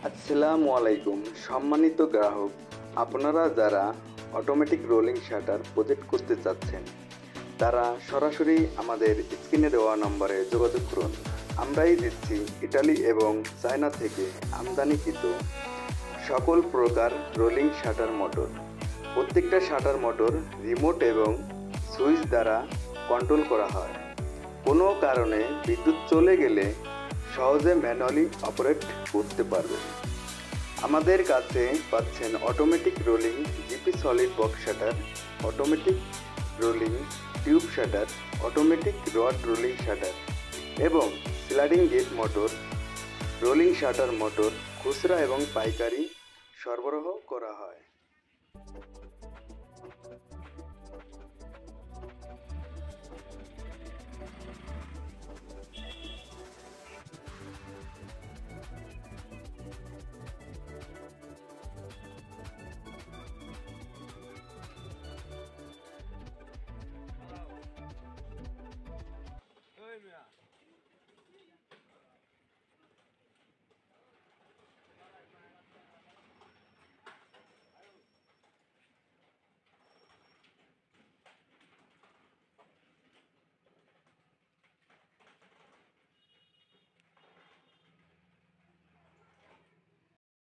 আসসালামু আলাইকুম সম্মানিত গ্রাহক, আপনারা যারা অটোমেটিক রোলিং শাটার প্রজেক্ট করতে চাচ্ছেন তারা সরাসরি আমাদের স্ক্রিনে দেওয়া নম্বরে যোগাযোগ করুন। আমরাই দিচ্ছি ইটালি এবং চায়না থেকে আমদানিকৃত সকল প্রকার রোলিং শাটার মোটর। প্রত্যেকটা শাটার মোটর রিমোট এবং সুইচ দ্বারা কন্ট্রোল করা হয়। কোনো কারণে বিদ্যুৎ চলে গেলে সহজে ম্যানুয়ালি অপারেট করতে পারবেন। আমাদের কাছে পাচ্ছেন automatic rolling GP solid box shutter, automatic rolling tube shutter, automatic rod rolling shutter এবং sliding gate motor, rolling shutter motor খুচরা এবং পাইকারি সরবরাহ করা হয়।